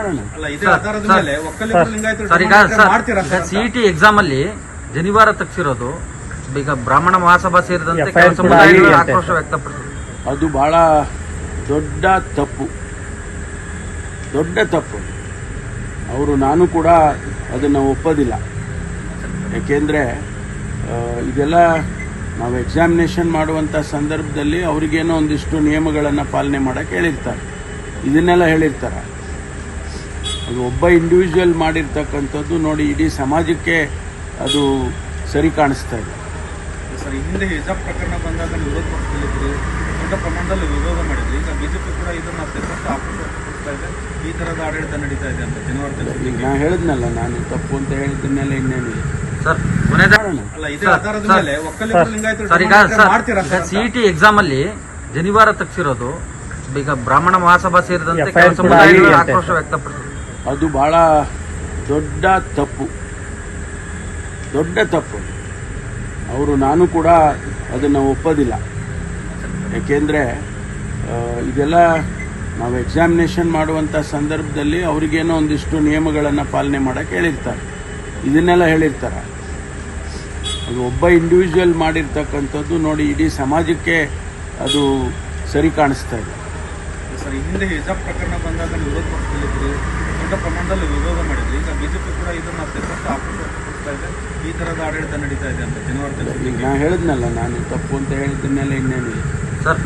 ಅಲ್ಲ, ಇದೇ ಆಧಾರದ ಮೇಲೆ ಒಕ್ಕಲಿಗರು ಲಿಂಗಾಯತರು ಸರ್, ಈಗ ಮಾಡ್ತೀರಾ ಸರ್? ಸಿಇಟಿ ಎಕ್ಸಾಮ್ ಅಲ್ಲಿ ಜನಿವಾರ ತಗ್ಸಿರೋದು ಈಗ ಬ್ರಾಹ್ಮಣ ಮಹಾಸಭಾ ಸೇರಿದಂತೆ ಕೆಲವು ಸಮುದಾಯಗಳು ಆಕ್ರೋಶ ವ್ಯಕ್ತಪಡಿಸಿದೆ. ಅದು ಬಹಳ ದೊಡ್ಡ ತಪ್ಪು. ಅವರು ನಾನು ಕೂಡ ಅದನ್ನು ಒಪ್ಪೋದಿಲ್ಲ. ಯಾಕೆಂದರೆ ಇದೆಲ್ಲ ನಾವು ಎಕ್ಸಾಮಿನೇಷನ್ ಮಾಡುವಂಥ ಸಂದರ್ಭದಲ್ಲಿ ಅವ್ರಿಗೇನೋ ಒಂದಿಷ್ಟು ನಿಯಮಗಳನ್ನು ಪಾಲನೆ ಮಾಡೋಕ್ಕೆ ಹೇಳಿರ್ತಾರೆ, ಇದನ್ನೆಲ್ಲ ಹೇಳಿರ್ತಾರೆ. ಅದು ಒಬ್ಬ ಇಂಡಿವಿಜುವಲ್ ಮಾಡಿರ್ತಕ್ಕಂಥದ್ದು ನೋಡಿ ಇಡೀ ಸಮಾಜಕ್ಕೆ ಅದು ಸರಿ ಕಾಣಿಸ್ತಾ ಇದೆ. ಸರ್, ಹಿಂದೆ ಹಿಜಾಬ್ ಪ್ರಕರಣ ಬಂದಾಗ ವಿರೋಧ ಪಕ್ಷದಲ್ಲಿದ್ದರು, ದೊಡ್ಡ ಪ್ರಮಾಣದಲ್ಲಿ ವಿರೋಧ ಮಾಡಿದ್ರು. ಈಗ ಬಿಜೆಪಿ ಕೂಡ ಇದನ್ನು ಆಪೋಸಿಸ್ತಾ ಇದೆ, ಈ ಥರದ ಆಡಳಿತ ನಡೀತಾ ಇದೆ ಅಂತ ಜನವರಿ ನಾನು ಹೇಳಿದ್ನಲ್ಲ, ನಾನು ತಪ್ಪು ಅಂತ ಹೇಳಿದ್ದನ್ನೆಲ್ಲ ಇನ್ನೇನಿಲ್ಲ ಸರ್. ಅಲ್ಲ, ಇದೇ ಆಧಾರದ ಮೇಲೆ ಒಕ್ಕಲಿಗರು ಲಿಂಗಾಯತರು ಸರ್, ಈಗ ಮಾಡ್ತೀರಾ ಸರ್? ಸಿಇಟಿ ಎಕ್ಸಾಮ್ ಅಲ್ಲಿ ಜನಿವಾರ ತಗ್ಸಿರೋದು ಈಗ ಬ್ರಾಹ್ಮಣ ಮಹಾಸಭಾ ಸೇರಿದಂತೆ ಕೆಲವು ಸಮುದಾಯಗಳು ಆಕ್ರೋಶ ವ್ಯಕ್ತಪಡಿಸಿದೆ. ಅದು ಬಹಳ ದೊಡ್ಡ ತಪ್ಪು. ಅವರು ನಾನು ಕೂಡ ಅದನ್ನು ಒಪ್ಪೋದಿಲ್ಲ. ಯಾಕೆಂದರೆ ಇದೆಲ್ಲ ನಾವು ಎಕ್ಸಾಮಿನೇಷನ್ ಮಾಡುವಂಥ ಸಂದರ್ಭದಲ್ಲಿ ಅವ್ರಿಗೇನೋ ಒಂದಿಷ್ಟು ನಿಯಮಗಳನ್ನು ಪಾಲನೆ ಮಾಡೋಕ್ಕೆ ಹೇಳಿರ್ತಾರೆ, ಇದನ್ನೆಲ್ಲ ಹೇಳಿರ್ತಾರೆ. ಅದು ಒಬ್ಬ ಇಂಡಿವಿಜುವಲ್ ಮಾಡಿರ್ತಕ್ಕಂಥದ್ದು ನೋಡಿ ಇಡೀ ಸಮಾಜಕ್ಕೆ ಅದು ಸರಿ ಕಾಣಿಸ್ತಾ ಇದೆ. ಸರ್, ಹಿಂದೆ ಹಿಜಾಬ್ ಪ್ರಕರಣ ಬಂದಾಗ ವಿರೋಧ ಪಕ್ಷದಲ್ಲಿದ್ದರು, ದೊಡ್ಡ ಪ್ರಮಾಣದಲ್ಲಿ ವಿರೋಧ ಮಾಡಿದ್ರು. ಈಗ ಬಿಜೆಪಿ ಕೂಡ ಇದನ್ನು ಆಪೋಸಿಸ್ತಾ ಇದೆ, ಈ ಥರದ ಆಡಳಿತ ನಡೀತಾ ಇದೆ ಅಂತ ಜನವರಿ ನಾನು ಹೇಳಿದ್ನಲ್ಲ, ನಾನು ತಪ್ಪು ಅಂತ ಹೇಳಿದ್ದನ್ನೆಲ್ಲ ಇನ್ನೇನಿಲ್ಲ ಸರ್.